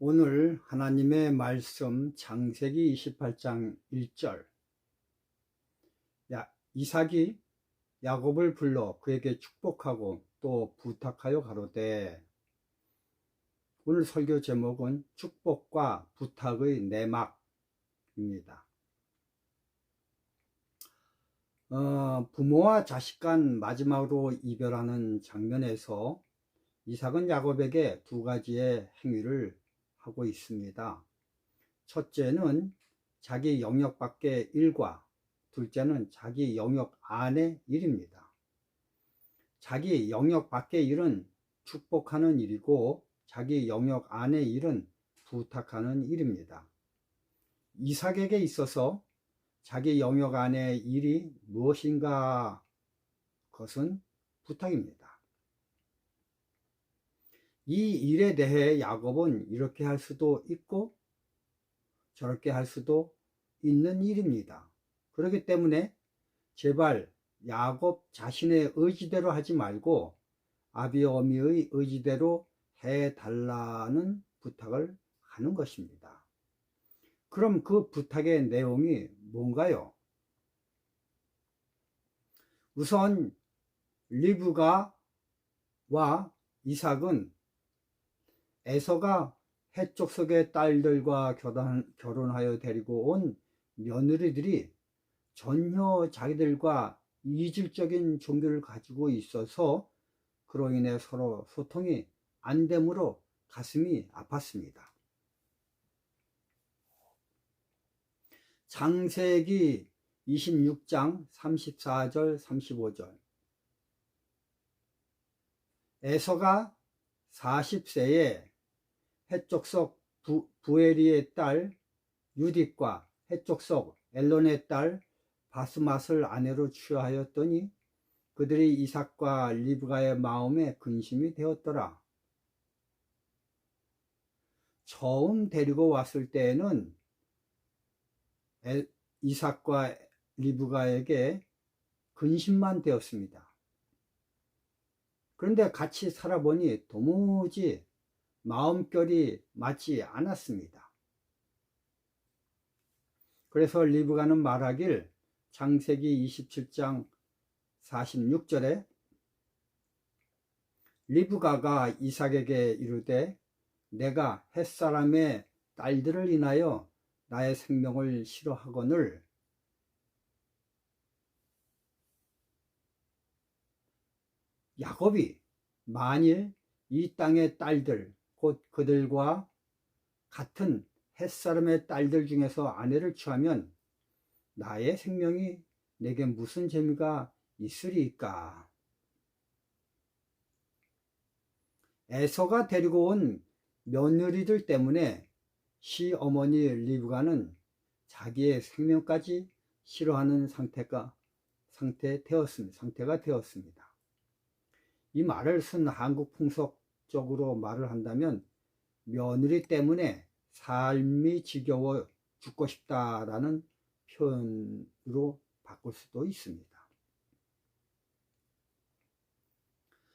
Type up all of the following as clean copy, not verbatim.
오늘 하나님의 말씀 창세기 28장 1절. 이삭이 야곱을 불러 그에게 축복하고 또 부탁하여 가로되, 오늘 설교 제목은 축복과 부탁의 내막입니다. 부모와 자식 간 마지막으로 이별하는 장면에서 이삭은 야곱에게 두 가지의 행위를 하고 있습니다. 첫째는 자기 영역 밖의 일과 둘째는 자기 영역 안의 일입니다. 자기 영역 밖의 일은 축복하는 일이고 자기 영역 안의 일은 부탁하는 일입니다. 이삭에게 있어서 자기 영역 안의 일이 무엇인가? 그것은 부탁입니다. 이 일에 대해 야곱은 이렇게 할 수도 있고 저렇게 할 수도 있는 일입니다. 그렇기 때문에 제발 야곱 자신의 의지대로 하지 말고 아비 어미의 의지대로 해달라는 부탁을 하는 것입니다. 그럼 그 부탁의 내용이 뭔가요? 우선 리브가와 이삭은 에서가 헷족속의 딸들과 결혼하여 데리고 온 며느리들이 전혀 자기들과 이질적인 종교를 가지고 있어서 그로 인해 서로 소통이 안 되므로 가슴이 아팠습니다. 창세기 26장 34절 35절. 에서가 40세에 헷족속 부에리의 딸 유딧과 헷족속 엘론의 딸 바스맛을 아내로 취하였더니 그들이 이삭과 리브가의 마음에 근심이 되었더라. 처음 데리고 왔을 때에는 이삭과 리브가에게 근심만 되었습니다. 그런데 같이 살아보니 도무지 마음결이 맞지 않았습니다. 그래서 리브가는 말하길, 창세기 27장 46절에 리브가가 이삭에게 이르되, 내가 햇사람의 딸들을 인하여 나의 생명을 싫어하거늘 야곱이 만일 이 땅의 딸들, 곧 그들과 같은 햇사람의 딸들 중에서 아내를 취하면 나의 생명이 내게 무슨 재미가 있으리까? 에서가 데리고 온 며느리들 때문에 시어머니 리브가는 자기의 생명까지 싫어하는 상태가 되었습니다. 이 말을 쓴 한국 풍속적으로 말을 한다면 며느리 때문에 삶이 지겨워 죽고 싶다라는 표현으로 바꿀 수도 있습니다.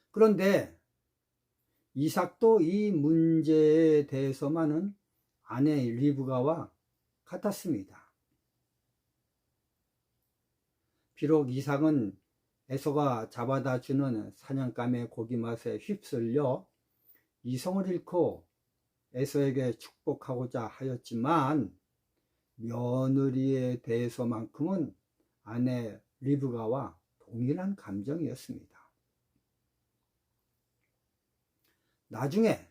그런데 이삭도 이 문제에 대해서만은 아내 리브가와 같았습니다. 비록 이삭은 에서가 잡아다 주는 사냥감의 고기 맛에 휩쓸려 이성을 잃고 에서에게 축복하고자 하였지만 며느리에 대해서만큼은 아내 리브가와 동일한 감정이었습니다. 나중에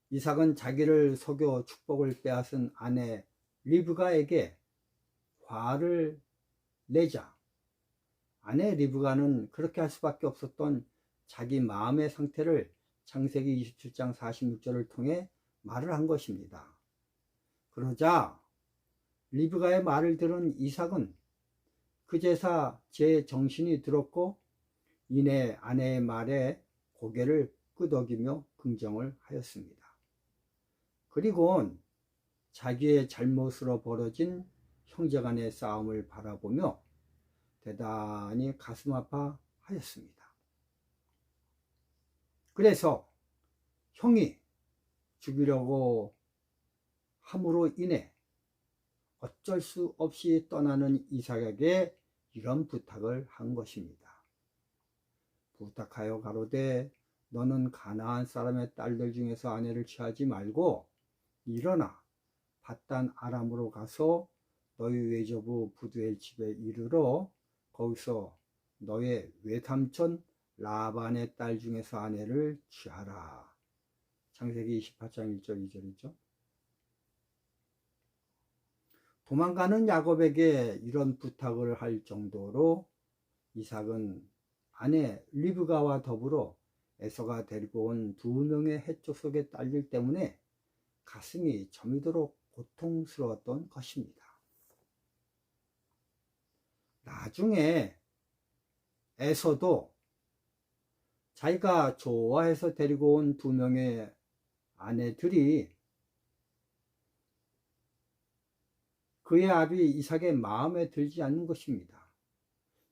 이삭은 자기를 속여 축복을 빼앗은 아내 리브가에게 화를 내자 아내 리브가는 그렇게 할 수밖에 없었던 자기 마음의 상태를 창세기 27장 46절을 통해 말을 한 것입니다. 그러자 리브가의 말을 들은 이삭은 그제서 제 정신이 들었고 이내 아내의 말에 고개를 끄덕이며 긍정을 하였습니다. 그리고 자기의 잘못으로 벌어진 형제간의 싸움을 바라보며 대단히 가슴 아파 하였습니다. 그래서 형이 죽이려고 함으로 인해 어쩔 수 없이 떠나는 이삭에게 이런 부탁을 한 것입니다. 부탁하여 가로되 너는 가나안 사람의 딸들 중에서 아내를 취하지 말고 일어나 밧단 아람으로 가서 너희 외조부 부두엘 집에 이르러 거기서 너의 외삼촌 라반의 딸 중에서 아내를 취하라. 창세기 28장 1절 2절이죠. 도망가는 야곱에게 이런 부탁을 할 정도로 이삭은 아내 리브가와 더불어 에서가 데리고 온 2명의 헷조석의 딸들 때문에 가슴이 저미도록 고통스러웠던 것입니다. 나중에 에서도 자기가 좋아해서 데리고 온 2명의 아내들이 그의 아비 이삭의 마음에 들지 않는 것입니다.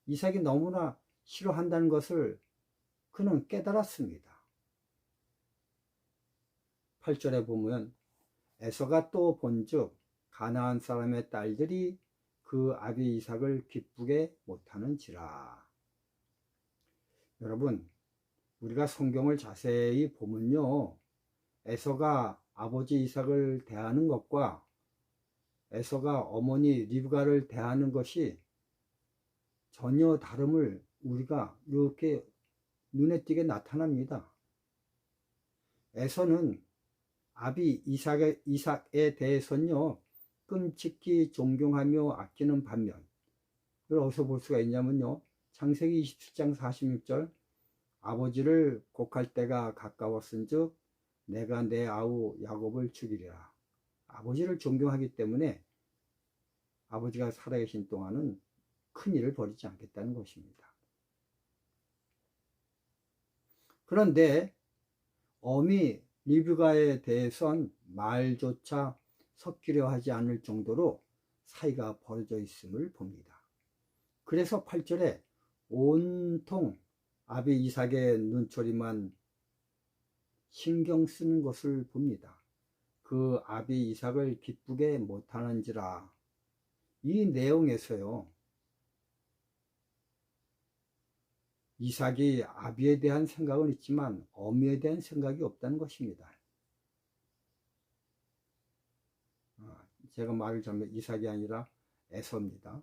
이삭이 너무나 싫어한다는 것을 그는 깨달았습니다. 8절에 보면 에서가 또 본즉 가나안 사람의 딸들이 그 아비 이삭을 기쁘게 못하는지라. 여러분, 우리가 성경을 자세히 보면요, 에서가 아버지 이삭을 대하는 것과 에서가 어머니 리브가를 대하는 것이 전혀 다름을 우리가 이렇게 눈에 띄게 나타납니다. 에서는 아비 이삭에 대해서는요, 끔찍히 존경하며 아끼는 반면, 이걸 어디서 볼 수가 있냐면요, 창세기 27장 46절, 아버지를 곡할 때가 가까웠은즉 내가 내 아우 야곱을 죽이리라. 아버지를 존경하기 때문에 아버지가 살아계신 동안은 큰 일을 벌이지 않겠다는 것입니다. 그런데 어미 리브가에 대해선 말조차 섞이려 하지 않을 정도로 사이가 벌어져 있음을 봅니다. 그래서 8절에 온통 아비 이삭의 눈초리만 신경 쓰는 것을 봅니다. 그 아비 이삭을 기쁘게 못하는지라. 이 내용에서요, 이삭이 아비에 대한 생각은 있지만 어미에 대한 생각이 없다는 것입니다. 제가 말을 잘못, 이삭이 아니라 에서입니다.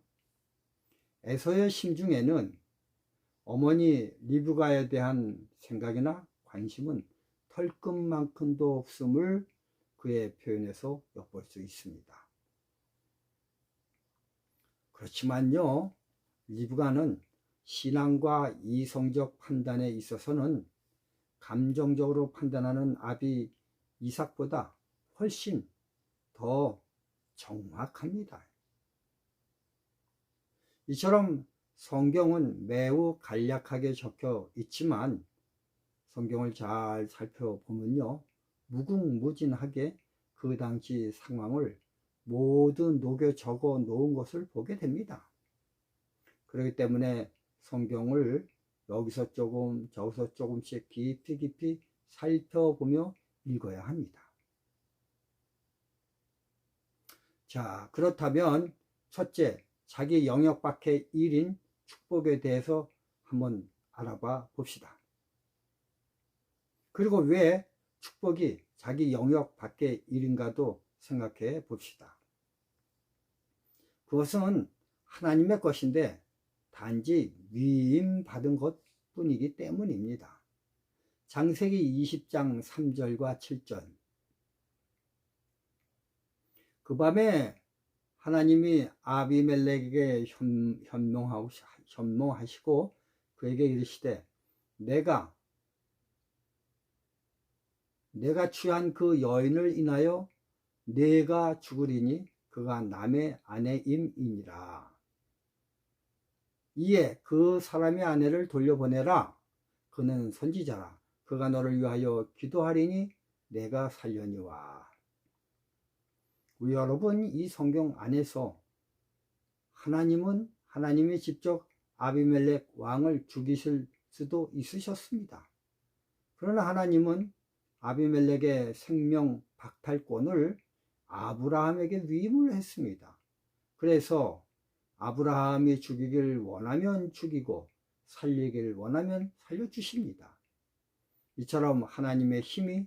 에서의 심중에는 어머니 리브가에 대한 생각이나 관심은 털끝만큼도 없음을 그의 표현에서 엿볼 수 있습니다. 그렇지만요, 리브가는 신앙과 이성적 판단에 있어서는 감정적으로 판단하는 아비 이삭보다 훨씬 더 정확합니다. 이처럼 성경은 매우 간략하게 적혀 있지만 성경을 잘 살펴보면요, 무궁무진하게 그 당시 상황을 모두 녹여 적어 놓은 것을 보게 됩니다. 그렇기 때문에 성경을 여기서 조금 저기서 조금씩 깊이 살펴보며 읽어야 합니다. 자, 그렇다면 첫째, 자기 영역 밖의 일인 축복에 대해서 한번 알아봐 봅시다. 그리고 왜 축복이 자기 영역 밖의 일인가도 생각해 봅시다. 그것은 하나님의 것인데 단지 위임받은 것 뿐이기 때문입니다. 창세기 20장 3절과 7절. 그 밤에 하나님이 아비멜렉에게 현몽하시고 그에게 이르시되 내가 취한 그 여인을 인하여 내가 죽으리니 그가 남의 아내임이니라. 이에 그 사람의 아내를 돌려보내라. 그는 선지자라. 그가 너를 위하여 기도하리니 내가 살려니와. 우리 여러분, 이 성경 안에서 하나님이 직접 아비멜렉 왕을 죽이실 수도 있으셨습니다. 그러나 하나님은 아비멜렉의 생명 박탈권을 아브라함에게 위임을 했습니다. 그래서 아브라함이 죽이길 원하면 죽이고 살리길 원하면 살려주십니다. 이처럼 하나님의 힘이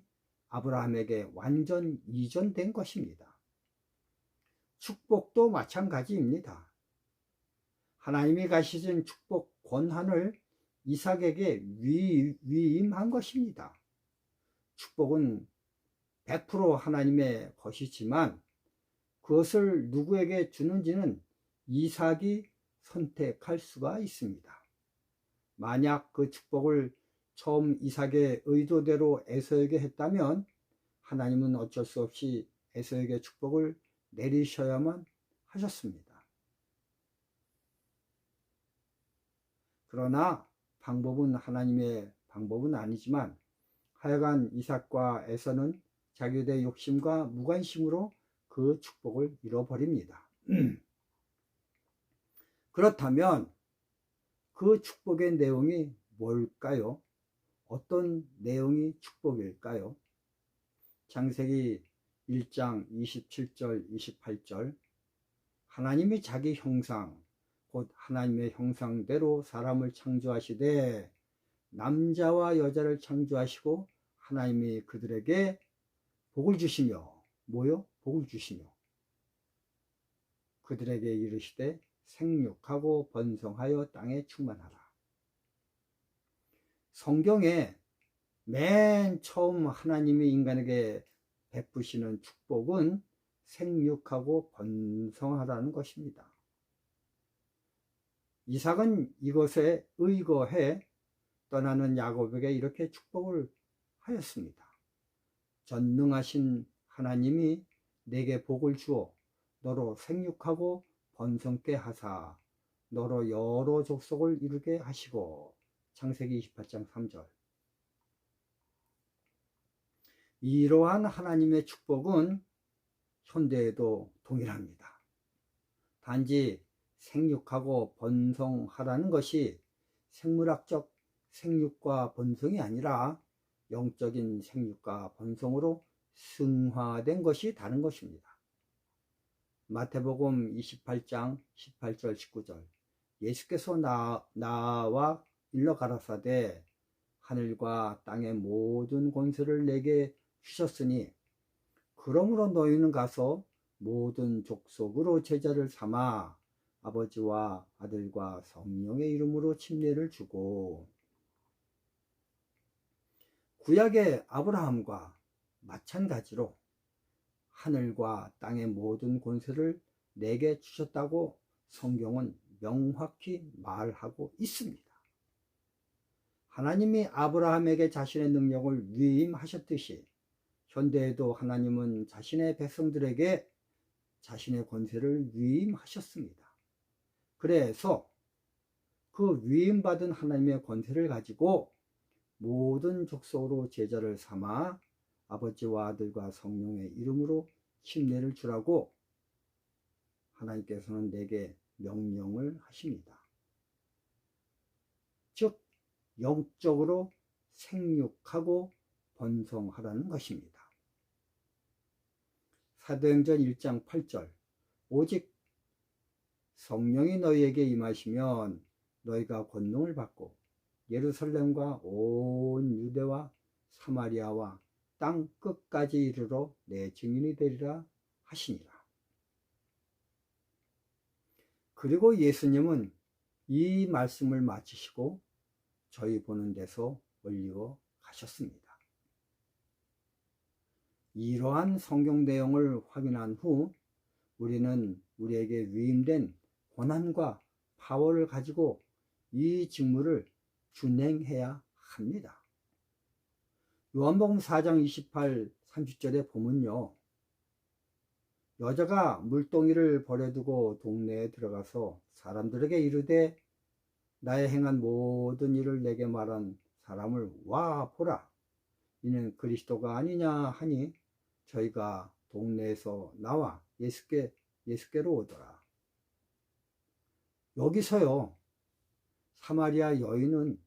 아브라함에게 완전 이전된 것입니다. 축복도 마찬가지입니다. 하나님이 가시신 축복 권한을 이삭에게 위임한 것입니다. 축복은 100% 하나님의 것이지만 그것을 누구에게 주는지는 이삭이 선택할 수가 있습니다. 만약 그 축복을 처음 이삭의 의도대로 에서에게 했다면 하나님은 어쩔 수 없이 에서에게 축복을 내리셔야만 하셨습니다. 그러나 방법은 하나님의 방법은 아니지만 하여간 이삭과 에서는 자기들의 욕심과 무관심으로 그 축복을 잃어버립니다. 그렇다면 그 축복의 내용이 뭘까요? 어떤 내용이 축복일까요? 창세기 1장 27절 28절 하나님이 자기 형상 곧 하나님의 형상대로 사람을 창조하시되 남자와 여자를 창조하시고 하나님이 그들에게 복을 주시며 뭐요? 복을 주시며 그들에게 이르시되 생육하고 번성하여 땅에 충만하라. 성경에 맨 처음 하나님이 인간에게 베푸시는 축복은 생육하고 번성하라는 것입니다. 이삭은 이것에 의거해 떠나는 야곱에게 이렇게 축복을 하였습니다. 전능하신 하나님이 내게 복을 주어 너로 생육하고 번성케 하사 너로 여러 족속을 이루게 하시고 창세기 28장 3절 이러한 하나님의 축복은 현대에도 동일합니다. 단지 생육하고 번성하라는 것이 생물학적 생육과 번성이 아니라 영적인 생육과 번성으로 승화된 것이 다른 것입니다. 마태복음 28장 18절 19절 예수께서 나와 일러 가라사대 하늘과 땅의 모든 권세를 내게 주셨으니 그러므로 너희는 가서 모든 족속으로 제자를 삼아 아버지와 아들과 성령의 이름으로 침례를 주고 구약의 아브라함과 마찬가지로 하늘과 땅의 모든 권세를 내게 주셨다고 성경은 명확히 말하고 있습니다. 하나님이 아브라함에게 자신의 능력을 위임하셨듯이 현대에도 하나님은 자신의 백성들에게 자신의 권세를 위임하셨습니다. 그래서 그 위임받은 하나님의 권세를 가지고 모든 족속으로 제자를 삼아 아버지와 아들과 성령의 이름으로 침례를 주라고 하나님께서는 내게 명령을 하십니다. 즉 영적으로 생육하고 번성하라는 것입니다. 사도행전 1장 8절 오직 성령이 너희에게 임하시면 너희가 권능을 받고 예루살렘과 온 유대와 사마리아와 땅 끝까지 이르러 내 증인이 되리라 하시니라. 그리고 예수님은 이 말씀을 마치시고 저희 보는 데서 올리고 가셨습니다. 이러한 성경 내용을 확인한 후 우리는 우리에게 위임된 권한과 파워를 가지고 이 직무를 준행해야 합니다. 요한복음 4장 28, 30절에 보면요. 여자가 물동이를 버려두고 동네에 들어가서 사람들에게 이르되 나의 행한 모든 일을 내게 말한 사람을 와 보라. 이는 그리스도가 아니냐 하니 저희가 동네에서 나와 예수께로 오더라. 여기서요. 사마리아 여인은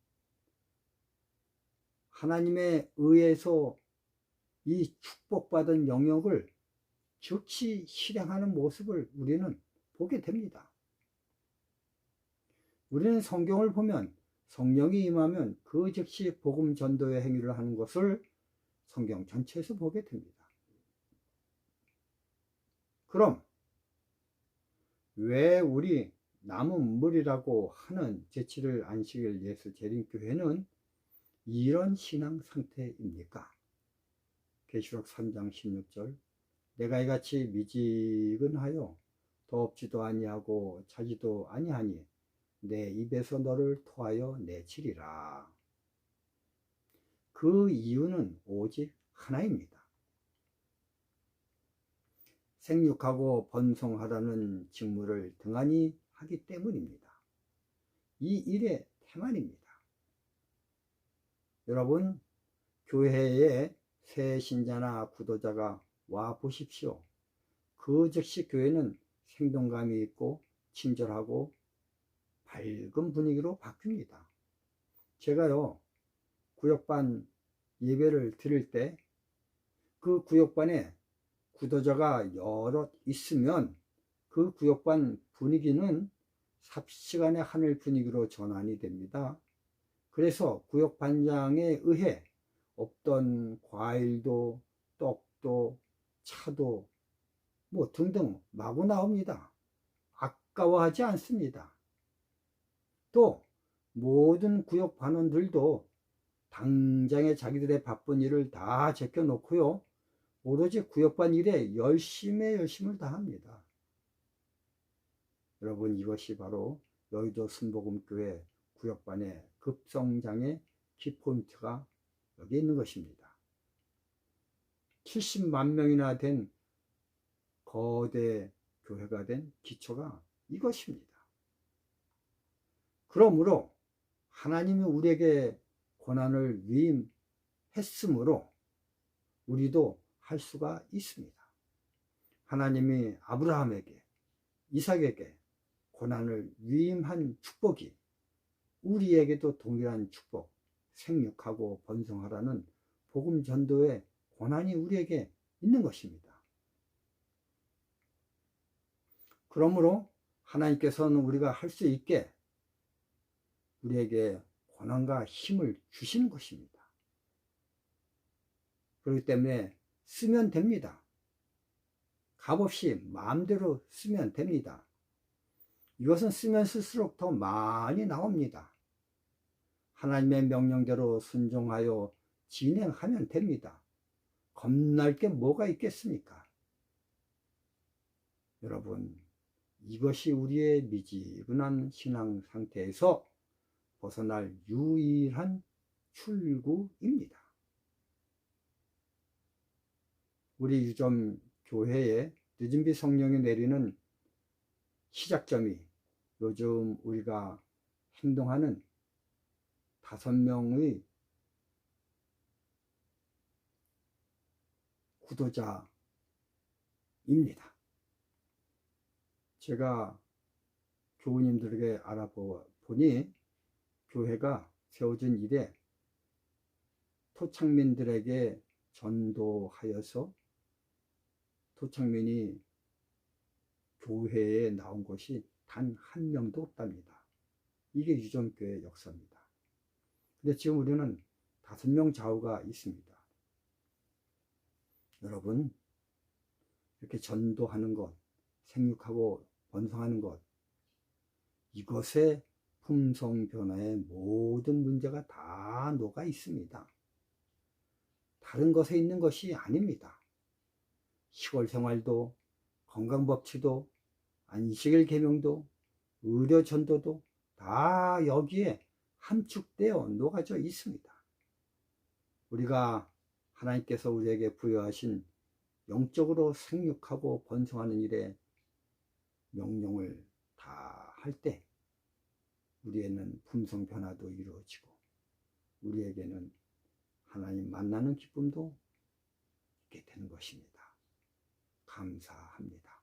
하나님의 의에서 이 축복받은 영역을 즉시 실행하는 모습을 우리는 보게 됩니다. 우리는 성경을 보면 성령이 임하면 그 즉시 복음 전도의 행위를 하는 것을 성경 전체에서 보게 됩니다. 그럼 왜 우리 남은 물이라고 하는 제7일 안식일 예수 재림교회는 이런 신앙 상태입니까? 계시록 3장 16절 내가 이같이 미지근하여 덥지도 아니하고 차지도 아니하니 내 입에서 너를 토하여 내치리라. 그 이유는 오직 하나입니다. 생육하고 번성하라는 직무를 등한히 하기 때문입니다. 이 일의 태만입니다. 여러분, 교회에 새 신자나 구도자가 와 보십시오. 그 즉시 교회는 생동감이 있고 친절하고 밝은 분위기로 바뀝니다. 제가요, 구역반 예배를 드릴 때 그 구역반에 구도자가 여럿 있으면 그 구역반 분위기는 삽시간에 하늘 분위기로 전환이 됩니다. 그래서 구역반장에 의해 없던 과일도 떡도 차도 뭐 등등 마구 나옵니다. 아까워하지 않습니다. 또 모든 구역 반원들도 당장에 자기들의 바쁜 일을 다 제껴놓고요, 오로지 구역반 일에 열심을 다합니다. 여러분, 이것이 바로 여의도 순복음교회 구역반의 급성장의 키포인트가 여기 있는 것입니다. 70만 명이나 된 거대 교회가 된 기초가 이것입니다. 그러므로 하나님이 우리에게 고난을 위임했으므로 우리도 할 수가 있습니다. 하나님이 아브라함에게, 이삭에게 고난을 위임한 축복이 우리에게도 동일한 축복, 생육하고 번성하라는 복음 전도의 고난이 우리에게 있는 것입니다. 그러므로 하나님께서는 우리가 할 수 있게 우리에게 고난과 힘을 주시는 것입니다. 그렇기 때문에 쓰면 됩니다. 값없이 마음대로 쓰면 됩니다. 이것은 쓰면 쓸수록 더 많이 나옵니다. 하나님의 명령대로 순종하여 진행하면 됩니다. 겁날 게 뭐가 있겠습니까? 여러분, 이것이 우리의 미지근한 신앙 상태에서 벗어날 유일한 출구입니다. 우리 유점 교회에 늦은비 성령이 내리는 시작점이 요즘 우리가 행동하는 5명의 구도자입니다. 제가 교우님들에게 알아보니 교회가 세워진 이래 토착민들에게 전도하여서 토착민이 교회에 나온 것이 단 한 명도 없답니다. 이게 유점교회 역사입니다. 근데 지금 우리는 5명 좌우가 있습니다. 여러분, 이렇게 전도하는 것, 생육하고 번성하는 것, 이것에 품성 변화의 모든 문제가 다 녹아 있습니다. 다른 것에 있는 것이 아닙니다. 시골 생활도, 건강법치도, 안식일 계명도, 의료 전도도 다 여기에 함축되어 녹아져 있습니다. 우리가 하나님께서 우리에게 부여하신 영적으로 생육하고 번성하는 일에 명령을 다 할 때 우리에는 품성 변화도 이루어지고 우리에게는 하나님 만나는 기쁨도 있게 되는 것입니다. 감사합니다.